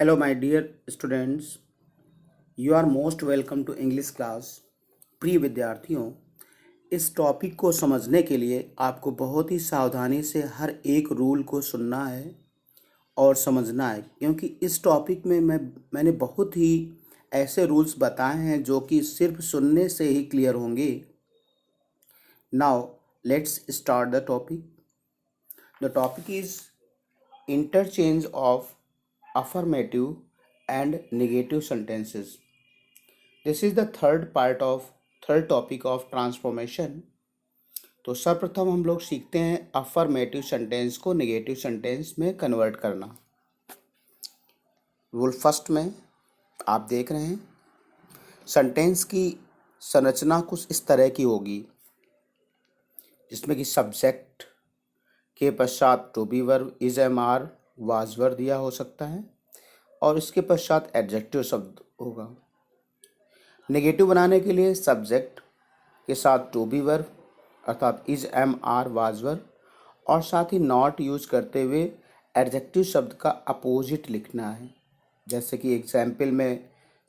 Hello, my dear students. You are most welcome to English class. प्रिय विद्यार्थियों, इस topic को समझने के लिए आपको बहुत ही सावधानी से हर एक रूल को सुनना है और समझना है, क्योंकि इस टॉपिक में मैंने बहुत ही ऐसे रूल्स बताए हैं जो कि सिर्फ सुनने से ही क्लियर होंगे. Now let's start the topic. The topic is interchange of affirmative and negative sentences. This is the third topic of transformation. तो सर्वप्रथम हम लोग सीखते हैं अफर्मेटिव सेंटेंस को नेगेटिव सेंटेंस में कन्वर्ट करना. रूल फर्स्ट में आप देख रहे हैं, सेंटेंस की संरचना कुछ इस तरह की होगी, जिसमें कि सब्जेक्ट के पश्चात to be verb, is, am, are, was verb दिया हो सकता है और इसके पश्चात एडजेक्टिव शब्द होगा. नेगेटिव बनाने के लिए सब्जेक्ट के साथ टू बी वर्ब अर्थात is, am, are, was verb और साथ ही नॉट यूज करते हुए एडजेक्टिव शब्द का अपोजिट लिखना है. जैसे कि एग्जाम्पल में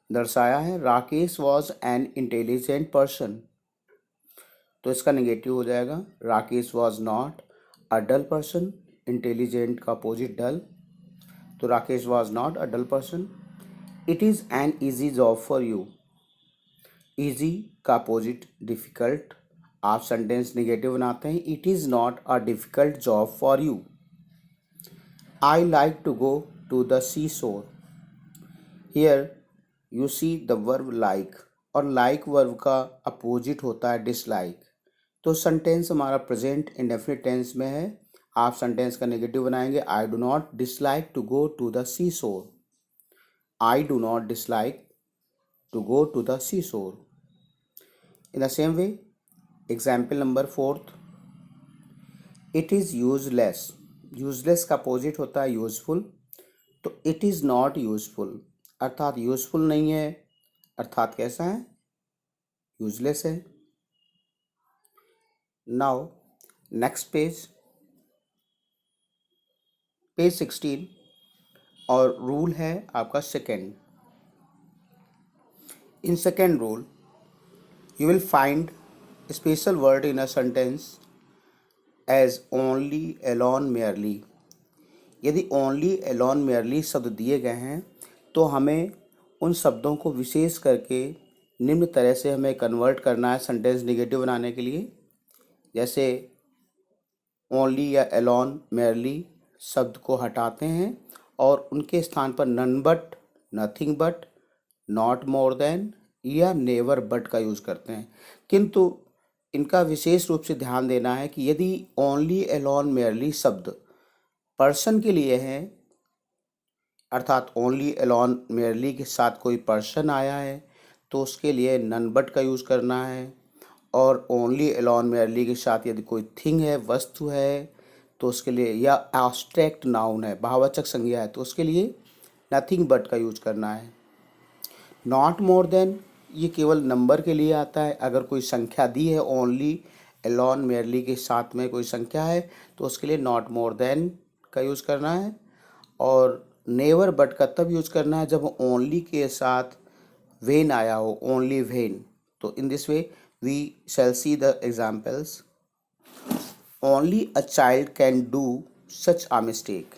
दर्शाया है, Rakesh was an intelligent person, तो इसका नेगेटिव हो जाएगा Rakesh was not a dull person. Intelligent का अपोजिट डल, तो Rakesh was not a dull person. It is an easy job for you, easy का अपोजिट डिफ़िकल्ट. आप सेंटेंस नेगेटिव बनाते हैं, it is not a difficult job for you. I like to go to the sea shore. Here you see the verb like, और like verb का opposite होता है dislike. तो sentence हमारा present indefinite tense में है. आप सेंटेंस का नेगेटिव बनाएंगे, I do not dislike to go to the sea shore. I do not dislike to go to the sea shore. In the same way, example number 4, it is useless. Useless का opposite होता है useful, तो it is not useful अर्थात useful नहीं है, अर्थात कैसा है, यूजलेस है. नाउ नेक्स्ट पेज 16 और रूल है आपका second. In second rule you will find special word in a sentence as only, alone, merely. यदि only, alone, merely शब्द दिए गए हैं तो हमें उन शब्दों को विशेष करके निम्न तरह से हमें कन्वर्ट करना है सेंटेंस नेगेटिव बनाने के लिए. जैसे only या alone, merely शब्द को हटाते हैं और उनके स्थान पर none but, nothing but, not more than या नेवर बट का यूज़ करते हैं. किंतु इनका विशेष रूप से ध्यान देना है कि यदि ओनली, एलोन, मेयरली शब्द पर्सन के लिए है, अर्थात ओनली, एलोन, मेयरली के साथ कोई पर्सन आया है तो उसके लिए नन बट का यूज़ करना है. और ओनली, एलोन, मेयरली के साथ यदि कोई थिंग है, वस्तु है, तो उसके लिए, या एब्स्ट्रैक्ट नाउन है, भाववाचक संज्ञा है, तो उसके लिए नथिंग बट का यूज करना है. नॉट मोर देन ये केवल नंबर के लिए आता है. अगर कोई संख्या दी है, ओनली, एलोन, मेयरली के साथ में कोई संख्या है तो उसके लिए नॉट मोर देन का यूज़ करना है. और नेवर बट का तब यूज़ करना है जब ओनली के साथ वेन आया हो, ओनली वेन. तो in this way we shall see the examples. Only a child can do such a mistake.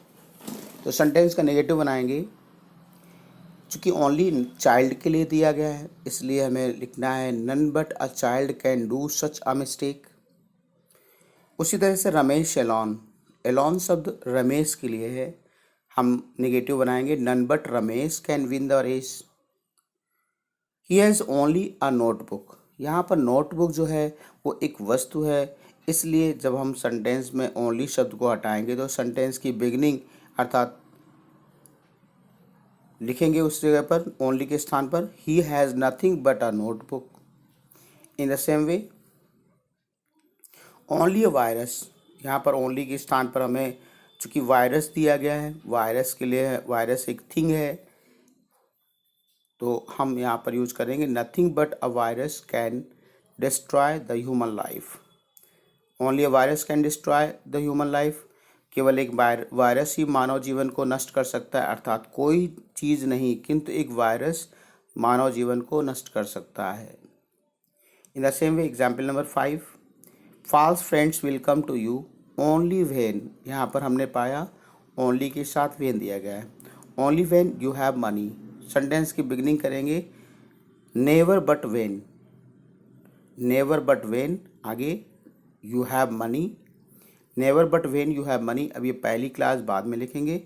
तो सेंटेंस का नेगेटिव बनाएंगे. चूँकि ओनली चाइल्ड के लिए दिया गया है इसलिए हमें लिखना है none but a child can do such a mistake. उसी तरह से रमेश एलॉन, एलॉन शब्द रमेश के लिए है, हम नेगेटिव बनाएंगे none but Ramesh can win the race. He has only a notebook. यहाँ पर नोटबुक जो है वो एक वस्तु है, इसलिए जब हम सेंटेंस में ओनली शब्द को हटाएंगे तो सेंटेंस की बिगनिंग अर्थात लिखेंगे उस जगह पर ओनली के स्थान पर he has nothing but a notebook. In the same way only a virus, यहाँ पर ओनली के स्थान पर हमें चूँकि वायरस दिया गया है, वायरस के लिए वायरस एक थिंग है, तो हम यहाँ पर यूज करेंगे nothing but a virus can destroy the human life. Only a virus can destroy the human life. केवल एक वायरस ही मानव जीवन को नष्ट कर सकता है, अर्थात कोई चीज़ नहीं किंतु एक वायरस मानव जीवन को नष्ट कर सकता है। In the same way example number 5, false friends will come to you only when, यहाँ पर हमने पाया ओनली के साथ व्हेन दिया गया है, only when you have money. Sentence की बिगिनिंग करेंगे never but when, never but when, आगे you have money, never but when you have money. अब ये पहली क्लास बाद में लिखेंगे,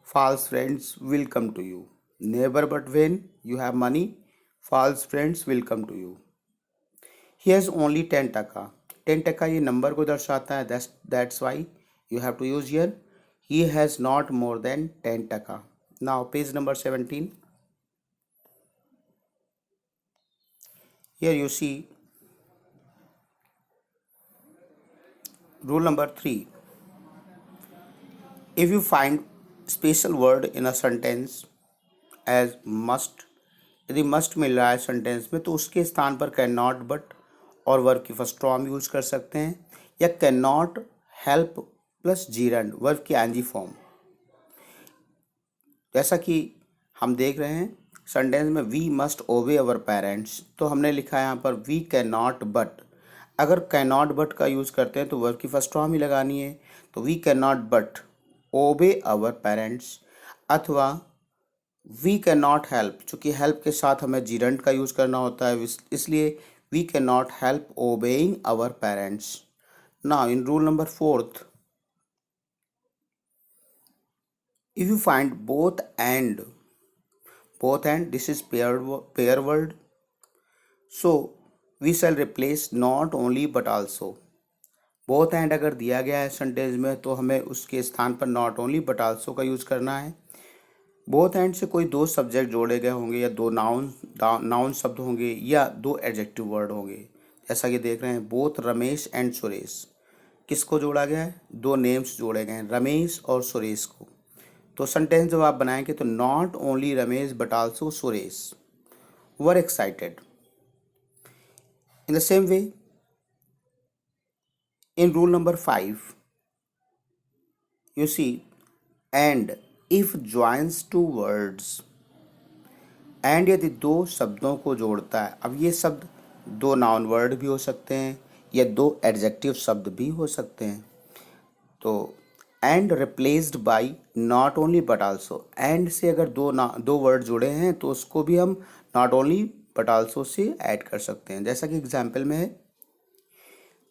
false friends will come to you, never but when you have money, false friends will come to you. He has only 10 taka, 10 taka ये number को दर्शाता है, that's why you have to use here he has not more than 10 taka. Now page number 17, here you see rule number 3, if you find special word in a sentence as must, यदि must मिल रहा है sentence में तो उसके स्थान पर can not but और verb की फर्स्ट फॉर्म यूज कर सकते हैं, या can not help plus gerund verb की एनजी फॉर्म। जैसा कि हम देख रहे हैं सेंटेंस में वी मस्ट ओबे अवर पेरेंट्स, तो हमने लिखा है यहाँ पर वी कैन नॉट बट। अगर कैन नॉट बट का यूज़ करते हैं तो वर्ब की फर्स्ट फॉर्म ही लगानी है, तो we can not but obey our parents, अथवा वी कैन नॉट हेल्प, चूँकि हेल्प के साथ हमें जीरंड का यूज़ करना होता है, इसलिए we can not help obeying our parents. Now in rule number 4, if you find both and this is pair word, so we shall replace not only but also। both and अगर दिया गया है sentence में तो हमें उसके स्थान पर not only but also का यूज़ करना है। both and से कोई दो सब्जेक्ट जोड़े गए होंगे, या दो नाउन शब्द होंगे, या दो एडजेक्टिव वर्ड होंगे। जैसा कि देख रहे हैं बोथ रमेश एंड सुरेश, किसको जोड़ा गया है, दो नेम्स जोड़े गए हैं रमेश और सुरेश को। तो सेंटेंस जब आप बनाएंगे तो not only Ramesh but also Suresh were excited. In the same way in rule number 5 you see and if joins two words, and यदि दो शब्दों को जोड़ता है। अब ये शब्द दो नाउन वर्ड भी हो सकते हैं या दो एडजेक्टिव शब्द भी हो सकते हैं। तो and replaced by not only but also, and से अगर दो वर्ड जुड़े हैं तो उसको भी हम नॉट ओनली बट आल्सो से ऐड कर सकते हैं। जैसा कि एग्जाम्पल में है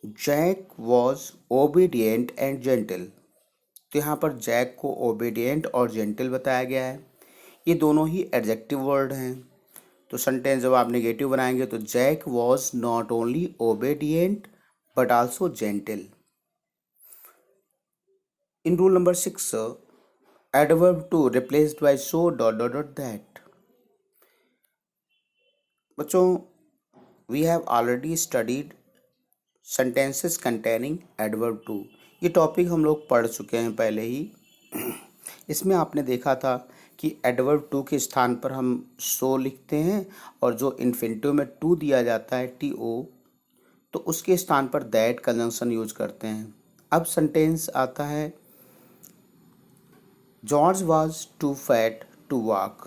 Jack was obedient and gentle, तो यहाँ पर जैक को ओबीडियंट और जेंटल बताया गया है, ये दोनों ही एडजेक्टिव वर्ड हैं। तो सेंटेंस जब आप नेगेटिव बनाएंगे तो Jack was not only obedient but also gentle. In rule number 6, adverb to replaced by so ... that। बच्चों we have already studied sentences containing adverb to, ये टॉपिक हम लोग पढ़ चुके हैं पहले ही। इसमें आपने देखा था कि adverb to के स्थान पर हम so लिखते हैं, और जो इन्फिनिटिव में to दिया जाता है to, तो उसके स्थान पर that कंजंक्शन यूज करते हैं। अब सेंटेंस आता है George was too fat to walk.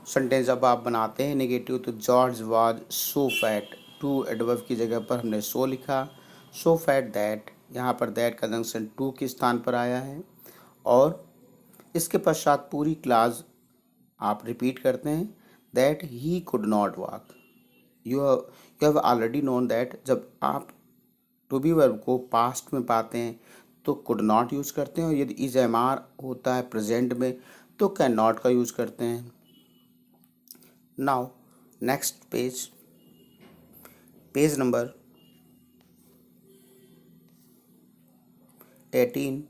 Sentence जब आप बनाते हैं नेगेटिव तो George was so fat, to adverb की जगह पर हमने सो लिखा, सो फैट दैट, यहाँ पर दैट का जंक्शन टू के स्थान पर आया है। और इसके पश्चात पूरी क्लास आप रिपीट करते हैं that he could not walk. You have already known that जब आप टू बी वर्ब को पास्ट में पाते हैं तो कुड नॉट यूज़ करते हैं, और यदि इज एम आर होता है प्रेजेंट में तो कैन नॉट का यूज़ करते हैं। Now next page number 18,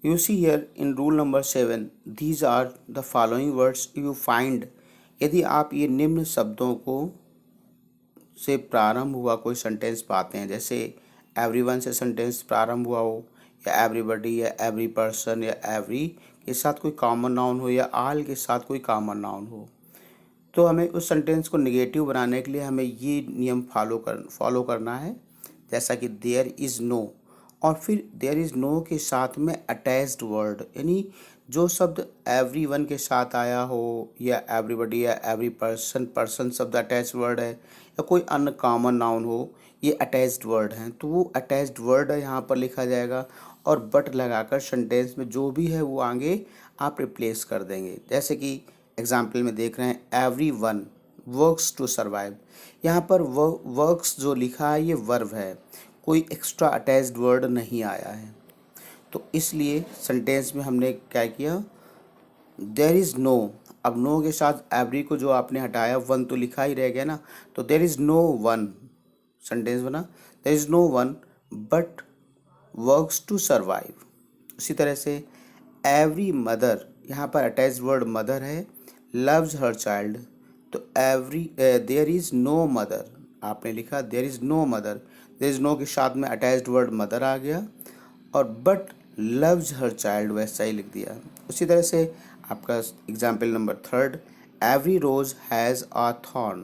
you see here in rule number 7 these are the following words you find। यदि आप ये निम्न शब्दों को से प्रारंभ हुआ कोई सेंटेंस पाते हैं, जैसे एवरीवन से सेंटेंस प्रारंभ हुआ हो, या एवरीबडी, या एवरी पर्सन, या एवरी के साथ कोई कॉमन नाउन हो, या आल के साथ कोई कॉमन नाउन हो, तो हमें उस सेंटेंस को नेगेटिव बनाने के लिए हमें ये नियम फॉलो करना है। जैसा कि देयर इज़ नो और फिर देयर इज़ नो के साथ में अटैच्ड वर्ड, यानी जो शब्द एवरी वन के साथ आया हो या एवरीबडी या एवरी पर्सन, पर्सन शब्द अटैच्ड वर्ड है, या कोई अनकॉमन नाउन हो, ये अटैच्ड वर्ड हैं, तो वो अटैच्ड वर्ड यहाँ पर लिखा जाएगा और बट लगाकर सेंटेंस में जो भी है वो आगे आप रिप्लेस कर देंगे। जैसे कि एग्जाम्पल में देख रहे हैं everyone works to survive, यहाँ पर वर्क्स जो लिखा है ये वर्ब है, कोई एक्स्ट्रा अटैच्ड वर्ड नहीं आया है। तो इसलिए सेंटेंस में हमने क्या किया, देयर इज़ नो, अब नो के साथ एवरी को जो आपने हटाया, वन तो लिखा ही रह गया ना, तो there is no one, sentence बना there is no one but works to survive. उसी तरह से एवरी मदर, यहाँ पर अटैच्ड वर्ड मदर है, लव्स हर चाइल्ड, तो every there is no mother, आपने लिखा there is no mother, there is no के साथ में अटैच्ड वर्ड मदर आ गया, और बट लव्स हर चाइल्ड वैसा ही लिख दिया। उसी तरह से आपका example number third, every rose has a thorn,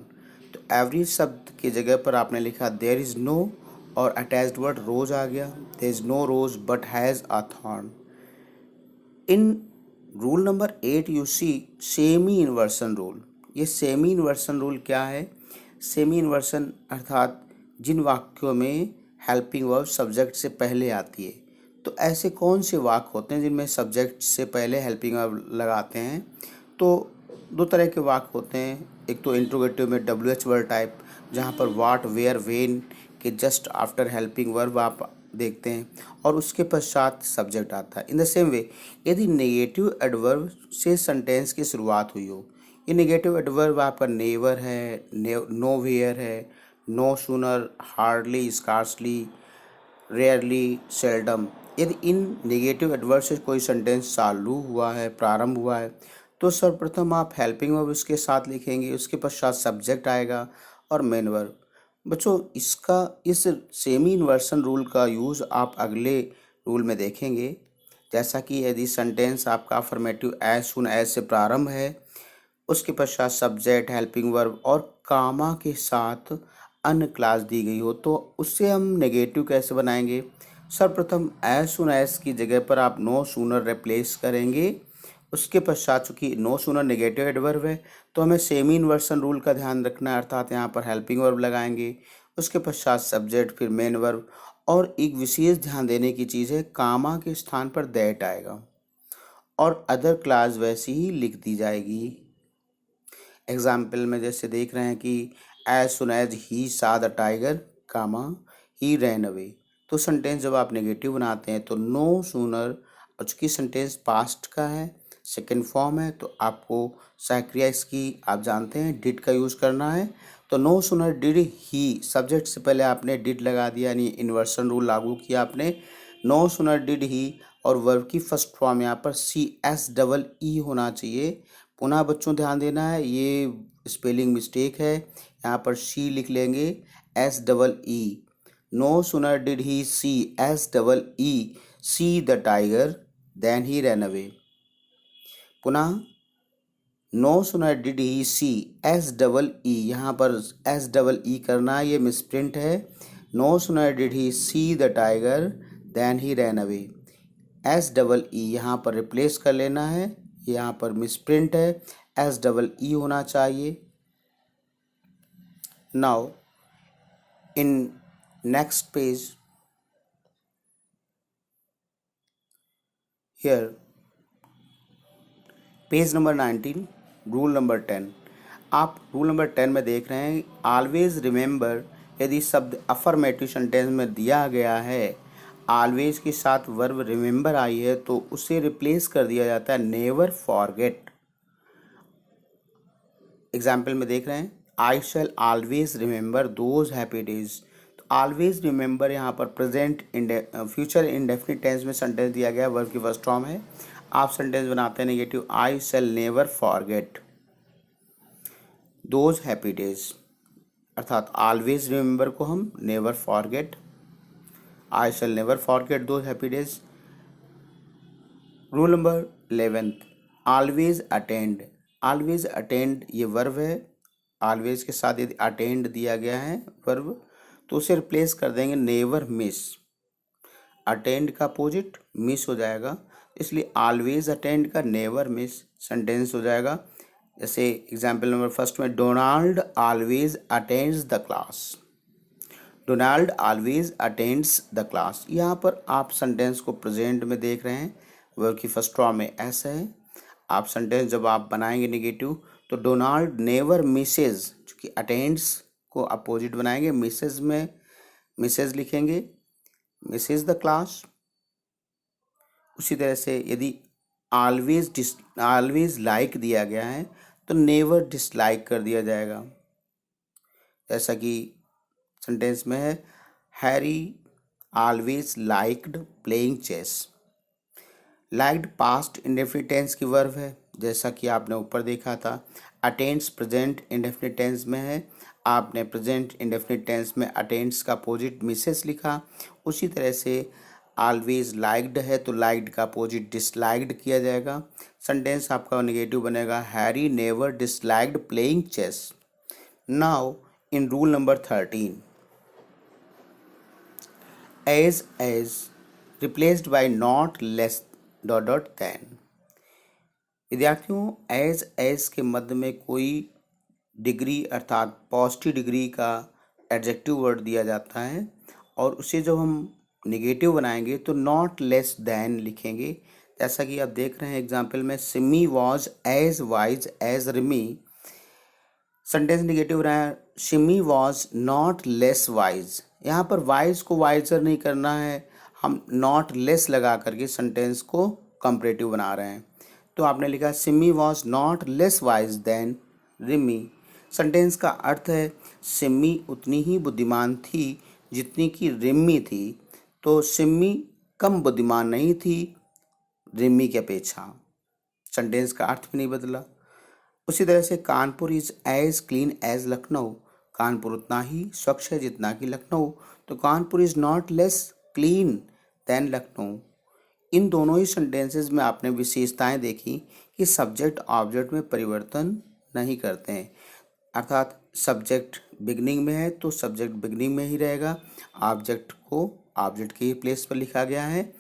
तो एवरी शब्द की जगह पर आपने लिखा देयर इज़ नो और अटैच्ड वर्ड रोज आ गया, there is no rose but has a thorn. In rule number 8 you see semi inversion rule. ये सेमी इन्वर्सन रूल क्या है? सेमी इन्वर्सन अर्थात जिन वाक्यों में हेल्पिंग वर्ब सब्जेक्ट से पहले आती है, तो ऐसे कौन से वाक्य होते हैं जिनमें सब्जेक्ट से पहले हेल्पिंग वर्ब लगाते हैं? तो दो तरह के वाक्य होते हैं, एक तो इंट्रोगेटिव में WH वर्ड टाइप, जहाँ पर वाट वेयर वेन के जस्ट आफ्टर हेल्पिंग वर्ब आप देखते हैं और उसके पश्चात सब्जेक्ट आता है। इन द सेम वे यदि नेगेटिव एडवर्ब से सेंटेंस की शुरुआत हुई हो, ये नेगेटिव एडवर्ब आपका नेवर है, नो वेयर है, no sooner, hardly, scarcely, rarely, seldom, यदि इन नेगेटिव एडवर्ब से कोई सेंटेंस चालू हुआ है, प्रारंभ हुआ है, तो सर्वप्रथम आप हेल्पिंग वर्ब उसके साथ लिखेंगे, उसके पश्चात सब्जेक्ट आएगा और मेन वर्ब। बच्चों इस सेमी इन्वर्सन रूल का यूज़ आप अगले रूल में देखेंगे, जैसा कि यदि सेंटेंस आपका अफर्मेटिव एज सुन एज से प्रारंभ है, उसके पश्चात सब्जेक्ट, हेल्पिंग वर्ब और कामा के साथ अन्य क्लास दी गई हो, तो उससे हम नेगेटिव कैसे बनाएंगे? सर्वप्रथम एज सुन एज की जगह पर आप नो सूनर रिप्लेस करेंगे, उसके पश्चात चूंकि नो सूनर नेगेटिव एडवर्ब है तो हमें सेमी इन्वर्सन रूल का ध्यान रखना है, अर्थात यहाँ पर हेल्पिंग वर्ब लगाएंगे, उसके पश्चात सब्जेक्ट, फिर मेन वर्ब, और एक विशेष ध्यान देने की चीज़ है, कामा के स्थान पर दैट आएगा और अदर क्लास वैसी ही लिख दी जाएगी। एग्जाम्पल में जैसे देख रहे हैं कि as soon as he saw the tiger, comma he ran away, तो सेंटेंस जब आप नेगेटिव बनाते हैं तो नो सूनर, और चूंकि सेंटेंस पास्ट का है, सेकेंड फॉर्म है, तो आपको सक्रिया इसकी आप जानते हैं डिड का यूज़ करना है, तो no sooner did he, subject से पहले आपने डिड लगा दिया, यानी इन्वर्सन रूल लागू किया आपने, नो सूनर डिड ही, और वर्ब की फर्स्ट फॉर्म यहाँ पर CSEE होना चाहिए। पुनः बच्चों ध्यान देना है, ये स्पेलिंग मिस्टेक है, यहाँ पर सी लिख लेंगे SEE। No sooner did he CSEE see the tiger then he run away. पुनः no sooner did he SEE, यहाँ पर SEE करना है, ये मिसप्रिंट है, no sooner did he see the tiger then he ran away, SEE यहाँ पर replace कर लेना है, यहाँ पर मिसप्रिंट है, SEE होना चाहिए। Now in next page here, page number 19, rule number 10। आप रूल नंबर 10 में देख रहे हैं, ऑलवेज रिमेंबर, यदि शब्द अफर्मेटिव सेंटेंस में दिया गया है, ऑलवेज के साथ वर्ब रिमेंबर आई है, तो उसे रिप्लेस कर दिया जाता है नेवर फॉरगेट। एग्जाम्पल में देख रहे हैं, I shall always remember those happy days, तो ऑलवेज रिमेंबर यहाँ पर प्रेजेंट फ्यूचर इंडेफिनिट टेंस में सेंटेंस दिया गया, वर्ब की फर्स्ट फॉर्म है, आप सेंटेंस बनाते हैं negative, I shell never forget those happy days, अर्थात ऑलवेज रिमेंबर को हम never forget, I shell never forget those happy days. Rule number 11, always attend. Always attend ये वर्ब है, ऑलवेज के साथ यदि अटेंड दिया गया है वर्ब, तो उसे रिप्लेस कर देंगे नेवर मिस, अटेंड का अपोजिट मिस हो जाएगा, इसलिए ऑलवेज अटेंड का नेवर मिस सेंटेंस हो जाएगा। जैसे एग्जाम्पल नंबर फर्स्ट में, Donald always attends the class. Donald always attends the class. यहाँ पर आप सेंटेंस को प्रेजेंट में देख रहे हैं, वर्ब की फर्स्ट फॉर्म में एस है। आप सेंटेंस जब आप बनाएंगे नेगेटिव तो डोनाल्ड नेवर मिसेज, चूँकि अटेंड्स को अपोजिट बनाएंगे, मिसेज में मिसेज लिखेंगे, मिसेज द क्लास। उसी तरह से यदि ऑलवेज लाइक दिया गया है तो नेवर डिसलाइक कर दिया जाएगा। जैसा कि सेंटेंस में है, Harry always liked playing chess. Liked past indefinite tense की वर्ब है, जैसा कि आपने ऊपर देखा था। अटेंड्स प्रेजेंट इंडेफिनिट टेंस में है, आपने प्रेजेंट इंडेफिनिट टेंस में अटेंड्स का अपोजिट मिसेस लिखा। उसी तरह से ऑलवेज लाइक्ड है तो लाइक्ड का अपोजिट डिसलाइक्ड किया जाएगा। सेंटेंस आपका नेगेटिव बनेगा, Harry never disliked playing chess. Now in rule number 13, as replaced by not less dot dot than. विद्यार्थियों, एज के मध्य में कोई डिग्री अर्थात पॉजिटिव डिग्री का एडजेक्टिव वर्ड दिया जाता है और उसे जब हम नेगेटिव बनाएंगे तो नॉट लेस देन लिखेंगे। जैसा कि आप देख रहे हैं एग्जाम्पल में, Simi was as wise as Rimi. Sentence negative बनाया, Simi was not less wise. यहाँ पर वाइज को वाइजर नहीं करना है, हम नॉट लेस लगा करके सेंटेंस को कंपैरेटिव बना रहे हैं। तो आपने लिखा, Simi was not less wise than Rimi. Sentence का अर्थ है, सिमी उतनी ही बुद्धिमान थी जितनी कि रिमी थी, तो सिमी कम बुद्धिमान नहीं थी रिमी की अपेक्षा। सेंटेंस का अर्थ भी नहीं बदला। उसी तरह से, Kanpur is as clean as Lucknow. Kanpur उतना ही स्वच्छ है जितना कि लखनऊ, तो Kanpur is not less clean than Lucknow. इन दोनों ही सेंटेंसेस में आपने विशेषताएं देखी कि सब्जेक्ट ऑब्जेक्ट में परिवर्तन नहीं करते हैं, अर्थात सब्जेक्ट बिगनिंग में है तो सब्जेक्ट बिगनिंग में ही रहेगा, ऑब्जेक्ट को ऑब्जेक्ट के ही प्लेस पर लिखा गया है।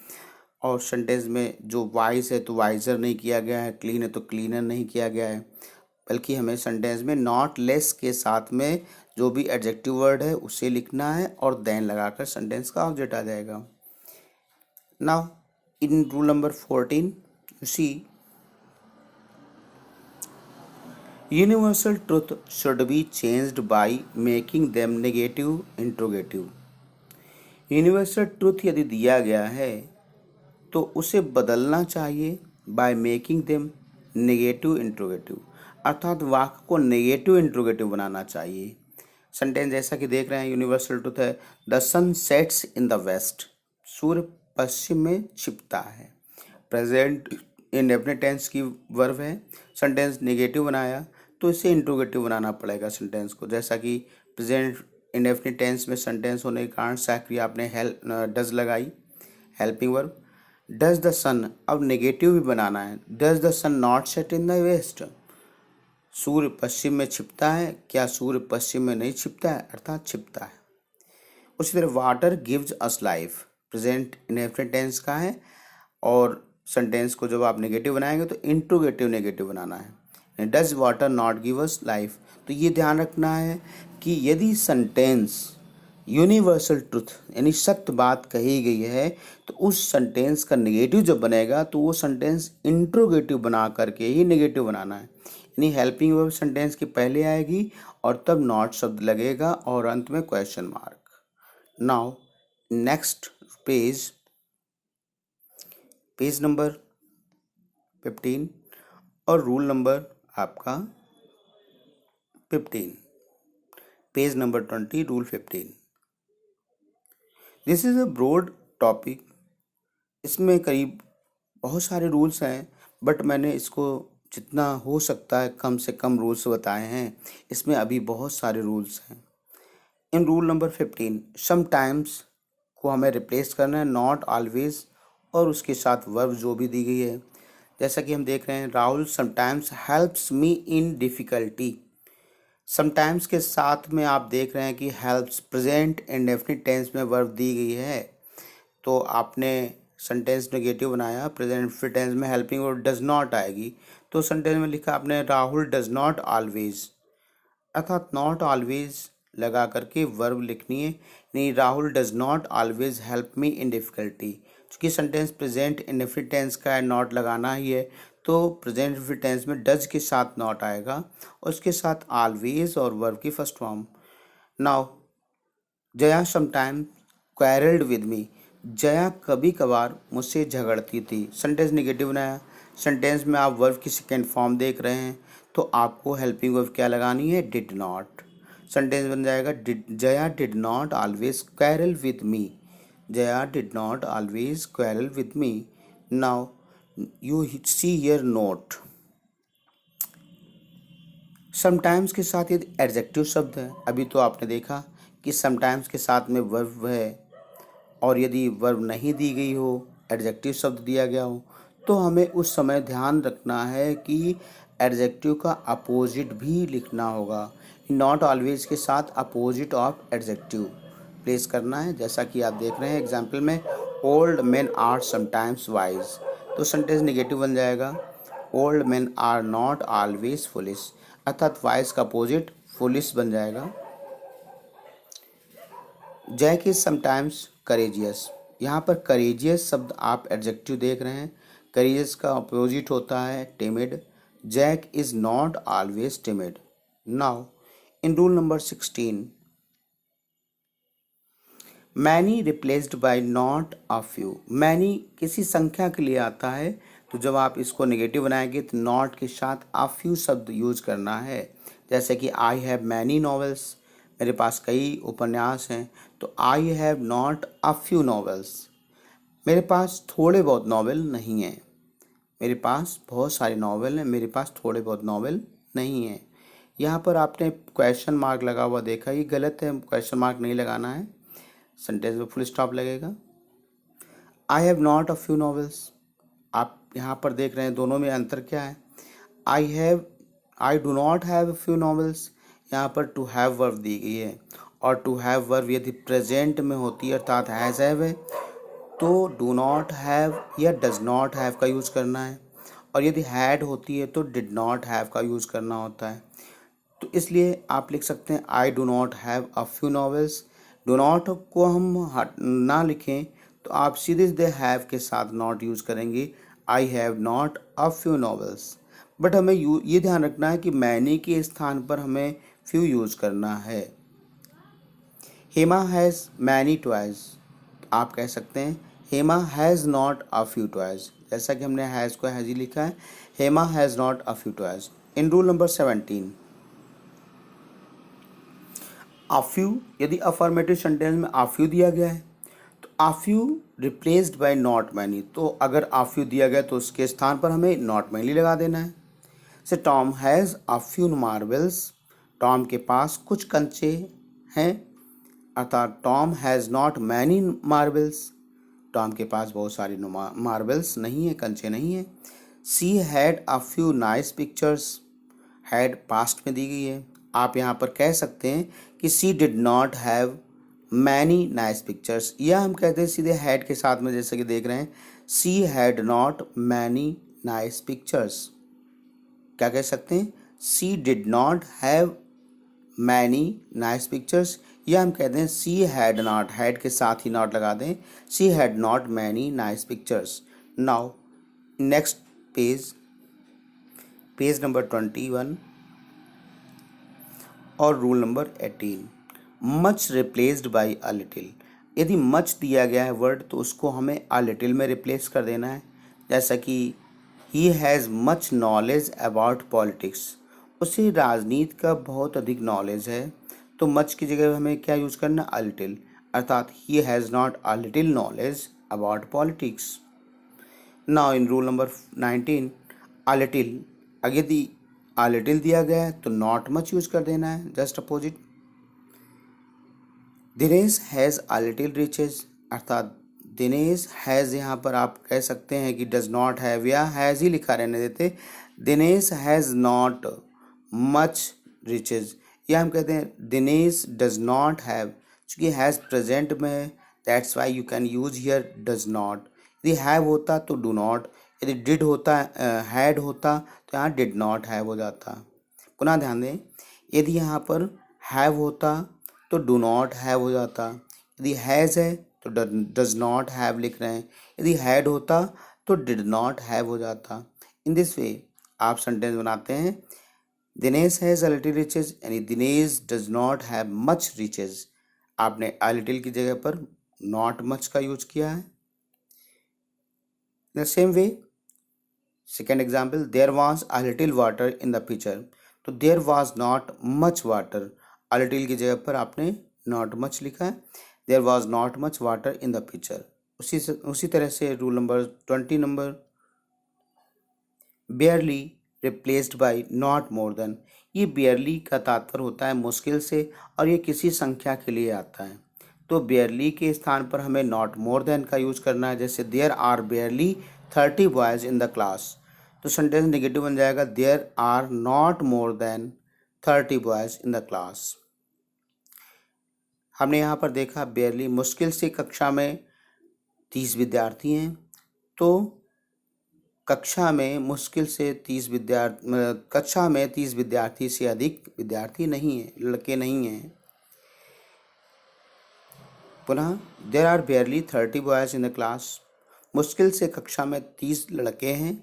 और सेंटेंस में जो वाइज है तो वाइजर नहीं किया गया है, क्लीन है तो क्लीनर नहीं किया गया है, बल्कि हमें सेंटेंस में नॉट लेस के साथ में जो भी एडजेक्टिव वर्ड है उसे लिखना है और देन लगाकर सेंटेंस का ऑब्जेक्ट आ जाएगा। Now in rule number 14 you see, universal truth should be changed by making them negative interrogative. Universal truth यदि दिया गया है तो उसे बदलना चाहिए by making them negative interrogative, अर्थात वाक्य को नेगेटिव इंट्रोगेटिव बनाना चाहिए। सेंटेंस जैसा कि देख रहे हैं, यूनिवर्सल ट्रुथ है, the sun sets in the west. सूर्य पश्चिम में छिपता है। प्रेजेंट इंडेफिनिट टेंस की वर्ब है, सेंटेंस नेगेटिव बनाया तो इसे इंट्रोगेटिव बनाना पड़ेगा सेंटेंस को। जैसा कि प्रेजेंट इंडेफिनिट टेंस में सेंटेंस होने के कारण सक्रिय आपने हेल्प डज लगाई, helping verb. Does the sun, अब नेगेटिव भी बनाना है, does the sun not set in the west. सूर्य पश्चिम में छिपता है, क्या सूर्य पश्चिम में नहीं छिपता है, अर्थात छिपता है। उसी तरह water gives us life, present indefinite tense का है और सेंटेंस को जब आप नेगेटिव बनाएंगे तो इंट्रोगेटिव नेगेटिव बनाना है, does water not give us life. तो ये ध्यान रखना है कि यदि सेंटेंस यूनिवर्सल ट्रुथ यानी सत्य बात कही गई है तो उस सेंटेंस का नेगेटिव जब बनेगा तो वो सेंटेंस इंट्रोगेटिव बना करके ही नेगेटिव बनाना है, यानी हेल्पिंग वर्ब सेंटेंस के पहले आएगी और तब नॉट शब्द लगेगा और अंत में question mark. Now next page, page number 15 और रूल नंबर आपका 15, page number 20, rule 15। This is a broad topic, इसमें करीब बहुत सारे रूल्स हैं बट मैंने इसको जितना हो सकता है कम से कम रूल्स बताए हैं, इसमें अभी बहुत सारे रूल्स हैं। इन रूल नंबर 15 समटाइम्स को हमें रिप्लेस करना है नॉट ऑलवेज और उसके साथ वर्ब जो भी दी गई है। जैसा कि हम देख रहे हैं, राहुल समटाइम्स हेल्प्स मी इन डिफ़िकल्टी। समटाइम्स के साथ में आप देख रहे हैं कि हेल्प्स प्रेजेंट इंडेफिनिट टेंस में वर्ब दी गई है, तो आपने सेंटेंस नेगेटिव बनाया, प्रेजेंट इन्फिनिट टेंस में हेल्पिंग वर्ब डज नॉट आएगी, तो सेंटेंस में लिखा आपने राहुल डज नॉट ऑलवेज, अर्थात नॉट ऑलवेज लगा करके वर्ब लिखनी है। नहीं, Rahul does not always help me in difficulty, क्योंकि सेंटेंस प्रेजेंट इनडेफिनिट टेंस का है, नॉट लगाना ही है, तो प्रेजेंट इनडेफिनिट टेंस में डज के साथ नॉट आएगा और उसके साथ ऑलवेज और वर्ब की first form. Now Jaya sometime quarrelled with me, Jaya कभी कभार मुझसे झगड़ती थी। सेंटेंस नेगेटिव बनाया, सेंटेंस में आप वर्ब की सेकेंड फॉर्म देख रहे हैं, तो आपको हेल्पिंग वर्ब क्या लगानी है, डिड नॉट। सेंटेंस बन जाएगा Jaya did not always quarrel with me, Jaya did not always quarrel with me. Now you see here note, sometimes के साथ यदि एडजेक्टिव शब्द है, अभी तो आपने देखा कि समटाइम्स के साथ में वर्ब है, और यदि वर्ब नहीं दी गई हो, एडजेक्टिव शब्द दिया गया हो, तो हमें उस समय ध्यान रखना है कि एडजेक्टिव का अपोजिट भी लिखना होगा। नॉट ऑलवेज के साथ अपोजिट ऑफ एडजेक्टिव प्लेस करना है, जैसा कि आप देख रहे हैं एग्जाम्पल में, old man are sometimes wise, तो सेंटेंस नेगेटिव बन जाएगा old man are not always foolish, अर्थात वाइज का अपोजिट फुलिश बन जाएगा। जैक इज समटाइम्स करेजियस, यहाँ पर करेजियस शब्द आप एडजेक्टिव देख रहे हैं, करेजियस का अपोजिट होता है timid, Jack is not always timid. Now in rule number 16, many replaced by not a few, many किसी संख्या के लिए आता है, तो जब आप इसको नेगेटिव बनाएंगे तो नॉट के साथ अ फ्यू शब्द यूज करना है, जैसे कि आई हैव मैनी नॉवेल्स, मेरे पास कई उपन्यास हैं, तो I have not a few novels, मेरे पास थोड़े बहुत नॉवेल नहीं हैं, मेरे पास बहुत सारे नॉवेल हैं, मेरे पास थोड़े बहुत नॉवेल नहीं हैं। यहाँ पर आपने क्वेश्चन मार्क लगा हुआ देखा, ये गलत है, क्वेश्चन मार्क नहीं लगाना है, सेंटेंस में फुल स्टॉप लगेगा। I have not a few novels, आप यहाँ पर देख रहे हैं दोनों में अंतर क्या है, आई do not have a few novels, यहाँ पर टू हैव वर्ब दी गई है, और टू हैव वर्ब यदि प्रेजेंट में होती है अर्थात हैज़ हैव है, तो डू नॉट हैव या डज नॉट हैव का यूज़ करना है, और यदि हैड होती है तो डिड नॉट हैव का यूज़ करना होता है। तो इसलिए आप लिख सकते हैं आई do not have a few novels, do not को हम ना लिखें तो आप सीधे सीधे हैव के साथ नॉट यूज़ करेंगे, I have not a few novels. But हमें ये ध्यान रखना है कि मैनी के स्थान पर हमें फ्यू यूज़ करना है। हेमा हैज़ मैनी टॉयज़, आप कह सकते हैं Hema has not a few toys, जैसा कि हमने हैज़ को हैज़ ही लिखा है, Hema has not a few toys. In rule number 17, a few, यदि अफर्मेटिव सेंटेंस में अ फ्यू दिया गया है तो a few replaced by not many, तो अगर अ फ्यू दिया गया तो उसके स्थान पर हमें नॉट मैनी लगा देना है। से Tom has a few marbles, Tom के पास कुछ कंचे हैं, अर्थात Tom has not many marbles, Tom के पास बहुत सारी मार्बल्स नहीं है, कंचे नहीं है। She had a few nice pictures, had passed में दी गई है, आप यहाँ पर कह सकते हैं कि she did not have many nice pictures, या हम कहते हैं सीधे हैड के साथ में, जैसे कि देख रहे हैं she had not many nice pictures, क्या कह सकते हैं she did not have many nice pictures, या हम कहते हैं सी हैड नॉट, हैड के साथ ही नॉट लगा दें, सी had not many nice pictures. Now next page, page number 21 और rule number 18, much replaced by a little, यदि मच दिया गया है वर्ड तो उसको हमें अ लिटिल में रिप्लेस कर देना है, जैसा कि he has much knowledge about politics, उसे राजनीति का बहुत अधिक नॉलेज है, तो मच की जगह हमें क्या यूज़ करना, अ लिटिल, अर्थात ही has not a little knowledge about politics. Now in rule number 19, a little, अगर यदि अ लिटिल दिया गया है तो नॉट मच यूज़ कर देना है, just opposite. Dinesh has a little riches, अर्थात दिनेश हैज़ यहाँ पर आप कह सकते हैं कि डज नॉट हैव, या हैज़ ही लिखा रहने देते, Dinesh has not much riches, या हम कहते हैं दिनेश डज नॉट हैव, चूँकि हैज़ प्रेजेंट में है, that's why you can use here does not. यदि हैव होता तो डू नॉट, यदि डिड होता हैड होता तो यहाँ डिड नॉट हैव हो जाता। पुनः ध्यान दें, यदि यहाँ पर हैव होता तो डू नॉट हैव हो जाता, यदि हैज़ है तो डज नॉट हैव लिख रहे हैं, यदि हैड होता तो डिड नॉट हैव हो जाता। इन दिस वे आप सेंटेंस बनाते हैं, Dinesh has a little riches, यानी Dinesh does not have much riches. आपने अ लिटिल की जगह पर नॉट मच का यूज किया है। In the same way second example, there was a little water in the picture, तो there was not much water, a little की जगह पर आपने नॉट मच लिखा है, there was not much water in the picture. उसी तरह से rule number 20 number, barely replaced by not more than. ये बेयरली का तात्पर्य होता है मुश्किल से, और ये किसी संख्या के लिए आता है। तो बेयरली के स्थान पर हमें नॉट मोर देन का यूज करना है। जैसे there are barely 30 boys in the class, तो सेंटेंस नेगेटिव बन जाएगा, there are not more than 30 boys in the class. हमने यहाँ पर देखा बेयरली मुश्किल से कक्षा में 30 विद्यार्थी हैं, तो कक्षा में मुश्किल से 30 कक्षा में 30 विद्यार्थी से अधिक विद्यार्थी नहीं है, लड़के नहीं हैं। पुनः there are barely 30 boys in the class, मुश्किल से कक्षा में 30 लड़के हैं,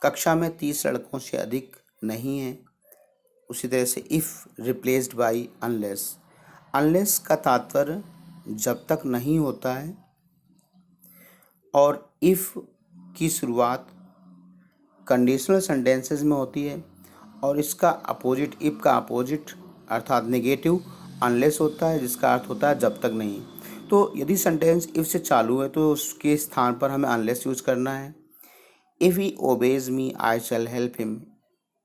कक्षा में 30 लड़कों से अधिक नहीं हैं। उसी तरह से if replaced by unless, unless का तात्पर्य जब तक नहीं होता है, और इफ़ की शुरुआत कंडीशनल सेंटेंसेस में होती है, और इसका अपोजिट, इफ़ का अपोजिट अर्थात नेगेटिव अनलेस होता है, जिसका अर्थ होता है जब तक नहीं। तो यदि सेंटेंस इफ़ से चालू है तो उसके स्थान पर हमें अनलेस यूज करना है। If he obeys me I shell help him,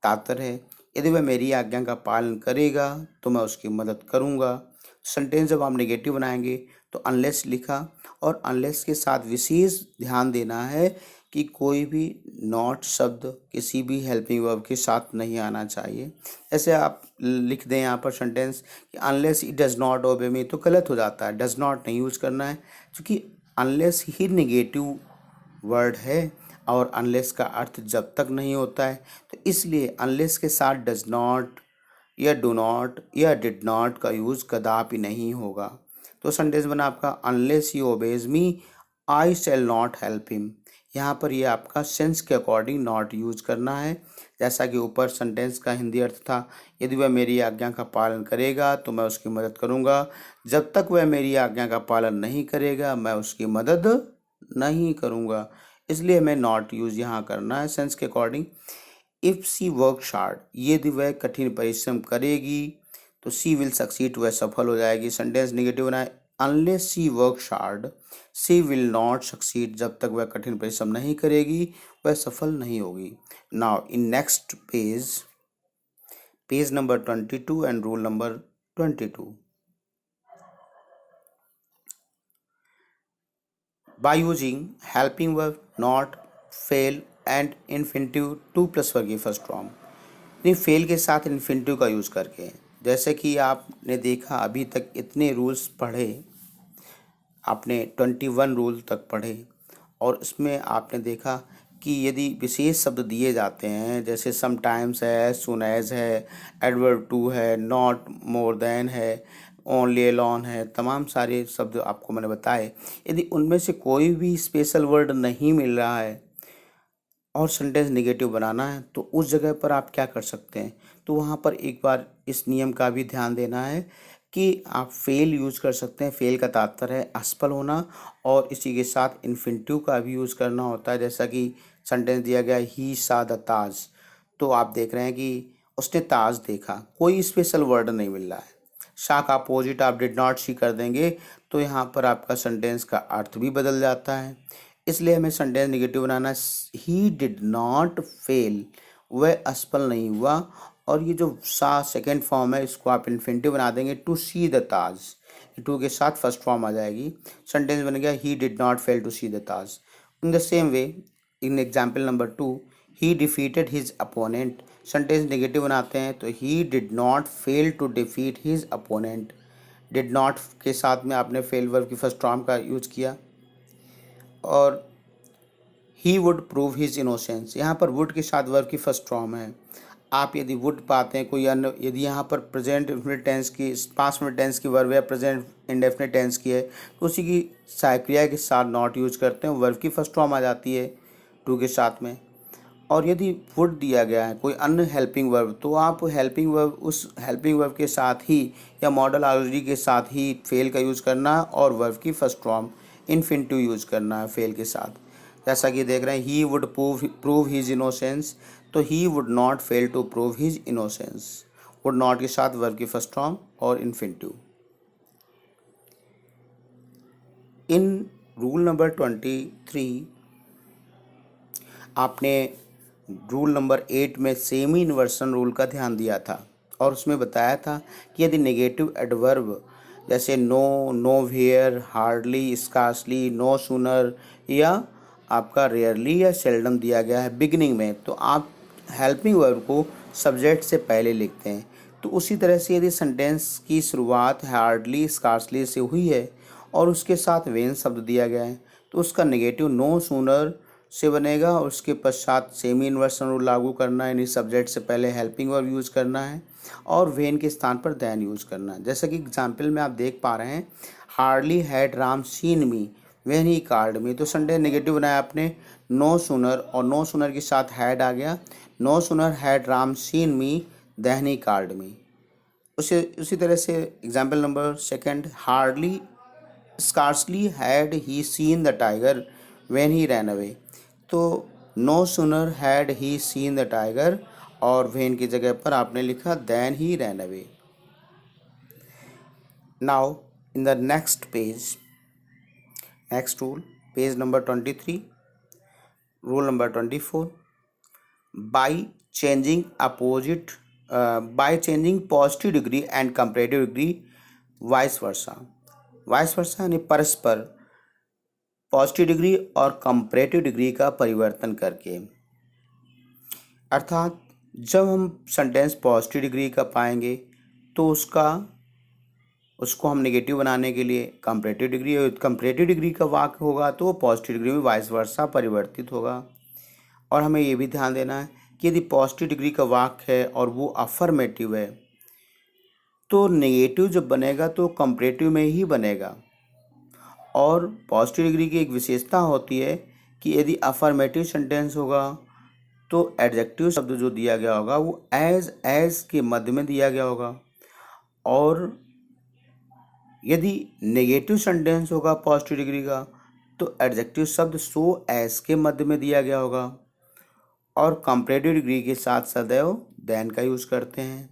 तात्पर्य है यदि वह मेरी आज्ञा का पालन करेगा तो मैं उसकी मदद करूँगा। सेंटेंस जब आप नेगेटिव बनाएंगे तो अनलेस लिखा, और अनलेस के साथ विशेष ध्यान देना है कि कोई भी नॉट शब्द किसी भी हेल्पिंग वर्ब के साथ नहीं आना चाहिए। जैसे आप लिख दें यहाँ पर सेंटेंस कि unless he does not obey मी, तो गलत हो जाता है, डज नॉट नहीं यूज करना है, क्योंकि अनलेस ही नेगेटिव वर्ड है और अनलेस का अर्थ जब तक नहीं होता है, तो इसलिए अनलेस के साथ डज नॉट या डू नॉट या डिड नॉट का यूज़ कदापि नहीं होगा। तो सेंटेंस बना आपका, unless he obeys me I shall not help him. यहाँ पर ये आपका सेंस के अकॉर्डिंग नॉट यूज करना है। जैसा कि ऊपर सेंटेंस का हिंदी अर्थ था, यदि वह मेरी आज्ञा का पालन करेगा तो मैं उसकी मदद करूँगा, जब तक वह मेरी आज्ञा का पालन नहीं करेगा मैं उसकी मदद नहीं करूँगा। इसलिए हमें नॉट यूज यहाँ करना है सेंस के according. If she work hard, यदि वह कठिन परिश्रम करेगी तो सी विल सक्सीड, वह सफल हो जाएगी। सेंटेंस नेगेटिव बनाए, unless she work hard she will not succeed, जब तक वह कठिन परिश्रम नहीं करेगी वह सफल नहीं होगी। Now in next page number 22 and rule number 22, by using helping verb not, fail and infinitive 2 plus वर्ग की फर्स्ट फॉर्म, यानी फेल के साथ इन्फिनिटिव का यूज़ करके। जैसे कि आपने देखा अभी तक इतने रूल्स पढ़े, आपने 21 रूल तक पढ़े, और इसमें आपने देखा कि यदि विशेष शब्द दिए जाते हैं, जैसे समटाइम्स है, सुन एज है, एडवर्ब टू है, नॉट मोर देन है, ओनली अलोन है, तमाम सारे शब्द आपको मैंने बताए, यदि उनमें से कोई भी स्पेशल वर्ड नहीं मिल रहा है और सेंटेंस नेगेटिव बनाना है, तो उस जगह पर आप क्या कर सकते हैं, तो वहाँ पर एक बार इस नियम का भी ध्यान देना है कि आप फेल यूज़ कर सकते हैं। फेल का तात्पर्य है असफल होना, और इसी के साथ इन्फिनिटिव का भी यूज़ करना होता है। जैसा कि सेंटेंस दिया गया, ही सा द ताज, तो आप देख रहे हैं कि उसने ताज देखा, कोई स्पेशल वर्ड नहीं मिल रहा है। सा का अपोजिट आप डिड नॉट सी कर देंगे तो यहाँ पर आपका सेंटेंस का अर्थ भी बदल जाता है। इसलिए हमें सेंटेंस नेगेटिव बनाना है, ही डिड नॉट फेल, वह असफल नहीं हुआ, और ये जो सा सेकेंड फॉर्म है इसको आप इन्फिनिटिव बना देंगे, to see the Taj, to के साथ फर्स्ट फॉर्म आ जाएगी, सेंटेंस बन गया he did not fail to see the Taj. In the same way in example number 2, he defeated his opponent, sentence negative बनाते हैं तो he did not fail to defeat his opponent, did not के साथ में आपने fail verb की first form का use किया। और he would prove his innocence, यहाँ पर वुड के साथ वर्ब की फर्स्ट फॉर्म है। आप यदि वुड पाते हैं कोई अन्य, यदि यहाँ पर प्रेजेंट इंडेफिनिट टेंस की, पास्ट में टेंस की वर्ब है, प्रेजेंट इंडेफिनिट टेंस की है, तो उसी की सहायक के साथ नॉट यूज करते हैं, वर्ब की फर्स्ट फॉर्म आ जाती है टू के साथ में। और यदि वुड दिया गया है कोई अन्य हेल्पिंग वर्ब, तो आप हेल्पिंग वर्ब, उस हेल्पिंग वर्ब के साथ ही या मॉडल ऑग्ज़िलरी के साथ ही फेल का यूज़ करना है और वर्ब की फर्स्ट फॉर्म इन्फिनिटिव यूज़ करना है फेल के साथ। जैसा कि देख रहे हैं, he would prove his innocence, तो he would not fail to prove his innocence, would not के साथ वर्ब की फर्स्ट फॉर्म और इन्फिनिटिव। इन रूल नंबर 23 आपने रूल नंबर 8 में सेमी इन्वर्सन रूल का ध्यान दिया था और उसमें बताया था कि यदि नेगेटिव एडवर्ब जैसे no, nowhere, hardly, scarcely, no sooner या आपका रेयरली या सेल्डम दिया गया है बिगिनिंग में, तो आप हेल्पिंग वर्ब को सब्जेक्ट से पहले लिखते हैं। तो उसी तरह से यदि सेंटेंस की शुरुआत हार्डली, स्कार्सली से हुई है और उसके साथ वेन शब्द दिया गया है, तो उसका नेगेटिव नो सूनर से बनेगा और उसके पश्चात सेमी इन्वर्सन रूल लागू करना है, यानी सब्जेक्ट से पहले हेल्पिंग वर्ब यूज़ करना है और वेन के स्थान पर देन यूज़ करना है। जैसा कि एग्जाम्पल में आप देख पा रहे हैं, hardly had Ram seen me when he called me, तो संडे नेगेटिव बनाया आपने नो सूनर और नो सूनर के साथ हैड आ गया, no sooner had Ram seen me then he called me. उसी तरह से example number second, hardly scarcely had he seen the tiger when he ran away, तो no sooner had he seen the tiger और when की जगह पर आपने लिखा then he ran away. Now in the next page, next rule, page number 23, rule number 24, by changing opposite, by changing positive degree and comparative degree vice versa, vice versa यानी परस्पर positive degree और comparative degree का परिवर्तन करके। अर्थात जब हम sentence positive degree का पाएंगे तो उसको हम नेगेटिव बनाने के लिए कंपैरेटिव डिग्री, और कंपैरेटिव डिग्री का वाक्य होगा तो पॉजिटिव डिग्री में वाइस वर्सा परिवर्तित होगा। और हमें ये भी ध्यान देना है कि यदि पॉजिटिव डिग्री का वाक्य है और वो अफर्मेटिव है, तो नेगेटिव जब बनेगा तो कंपैरेटिव में ही बनेगा। और पॉजिटिव डिग्री की एक विशेषता होती है कि यदि अफर्मेटिव सेंटेंस होगा तो एडजेक्टिव शब्द जो दिया गया होगा वो एज के मध्य में दिया गया होगा, और यदि नेगेटिव सेंटेंस होगा पॉजिटिव डिग्री का तो एडजेक्टिव शब्द सो एज के मध्य में दिया गया होगा। और कंपैरेटिव डिग्री के साथ सदैव देन का यूज़ करते हैं।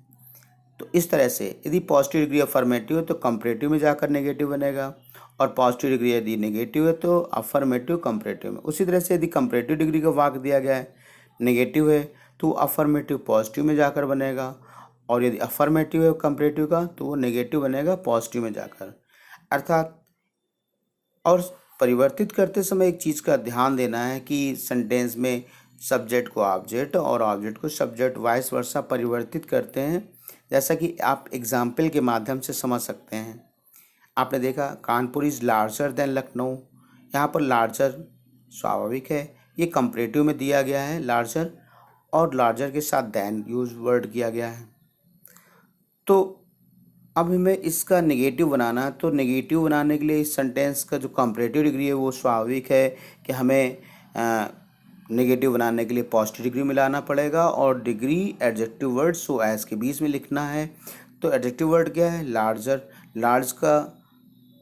तो इस तरह से यदि पॉजिटिव डिग्री अफर्मेटिव है तो कंपैरेटिव में जाकर नेगेटिव बनेगा, और पॉजिटिव डिग्री यदि नेगेटिव है तो अफर्मेटिव कंपैरेटिव में। उसी तरह से यदि कंपैरेटिव डिग्री का वाक्य दिया गया है नेगेटिव है तो अफर्मेटिव पॉजिटिव में जाकर बनेगा, और यदि अफर्मेटिव है कंपैरेटिव का तो वो नेगेटिव बनेगा पॉजिटिव में जाकर। अर्थात और परिवर्तित करते समय एक चीज़ का ध्यान देना है कि सेंटेंस में सब्जेक्ट को ऑब्जेक्ट और ऑब्जेक्ट को सब्जेक्ट वाइस वर्सा परिवर्तित करते हैं, जैसा कि आप एग्जाम्पल के माध्यम से समझ सकते हैं। आपने देखा Kanpur is larger than Lucknow, यहाँ पर लार्जर स्वाभाविक है, ये कंपैरेटिव में दिया गया है लार्जर, और लार्जर के साथ देन यूज वर्ड किया गया है। तो अब हमें इसका नेगेटिव बनाना है, तो नेगेटिव बनाने के लिए इस सेंटेंस का जो कंपैरेटिव डिग्री है वो स्वाभाविक है कि हमें नेगेटिव बनाने के लिए पॉजिटिव डिग्री मिलाना पड़ेगा, और degree adjective word so as के बीच में लिखना है। तो एडजेक्टिव वर्ड क्या है? लार्जर।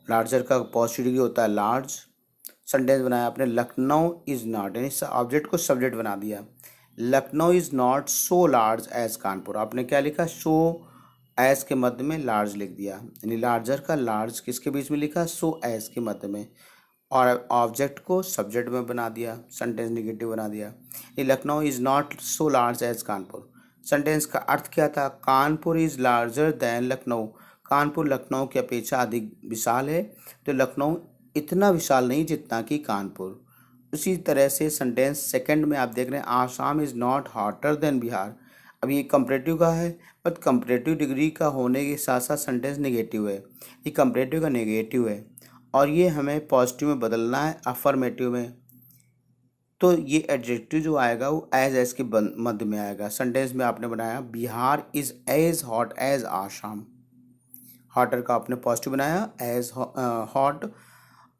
लार्जर का पॉजिटिव डिग्री होता है लार्ज। सेंटेंस बनाया आपने, लखनऊ इज़ नॉट, यानी ऑब्जेक्ट को सब्जेक्ट बना दिया। Lucknow is not so large as Kanpur, आपने क्या लिखा? सो एज के मध्य में लार्ज लिख दिया, यानी लार्जर का लार्ज किसके बीच में लिखा? सो एज के मध्य में, और ऑब्जेक्ट को सब्जेक्ट में बना दिया, सेंटेंस नेगेटिव बना दिया। ये Lucknow is not so large as Kanpur, sentence का अर्थ क्या था? Kanpur is larger than Lucknow, Kanpur Lucknow की अपेक्षा अधिक विशाल है, तो लखनऊ इतना विशाल नहीं जितना कि कानपुर। उसी तरह से सेंटेंस सेकंड में आप देख रहे हैं, Assam is not hotter then Bihar, अब ये कंपैरेटिव का है, बट कंपैरेटिव डिग्री का होने के साथ साथ सेंटेंस नेगेटिव है, ये कंपैरेटिव का नेगेटिव है और ये हमें पॉजिटिव में बदलना है अफर्मेटिव में। तो ये एडजेक्टिव जो आएगा वो एज के मध्य में आएगा। सेंटेंस में आपने बनाया Bihar is as hot as Assam, hotter का आपने पॉजिटिव बनाया एज हॉट,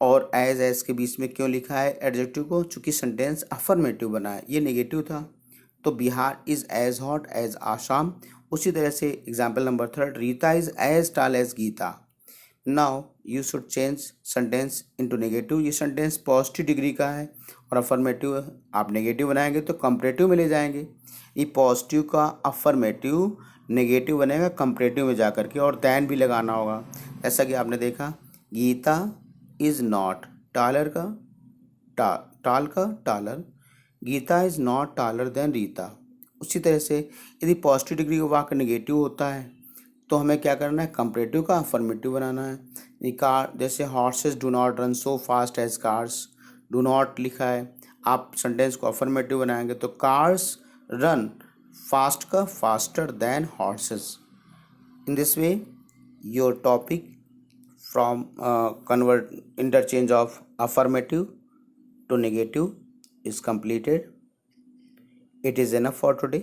और एज के बीच में क्यों लिखा है एडजेक्टिव को, चूंकि सेंटेंस अफर्मेटिव बना है, ये नेगेटिव था। तो Bihar is as hot as Assam. उसी तरह से example number 3, Rita is as tall as Gita. Now you should change sentence into negative. ये सेंटेंस पॉजिटिव डिग्री का है और अफर्मेटिव है, आप नेगेटिव बनाएंगे तो कंपैरेटिव में ले जाएंगे। ये पॉजिटिव का अफर्मेटिव नेगेटिव बनेगा कंपैरेटिव में जा करके, और दैन भी लगाना होगा। ऐसा कि आपने देखा गीता इज नॉट टालर का टाल का taller, Gita is not taller than Rita. उसी तरह से यदि पॉजिटिव डिग्री का वाक्य नेगेटिव होता है तो हमें क्या करना है, कंपैरेटिव का अफर्मेटिव बनाना है। कार जैसे horses do not run so fast as cars, do not लिखा है, आप सेंटेंस को अफर्मेटिव बनाएंगे तो कार्स रन फास्ट का faster than horses. In this way your topic from convert interchange of affirmative to negative is completed. It is enough for today.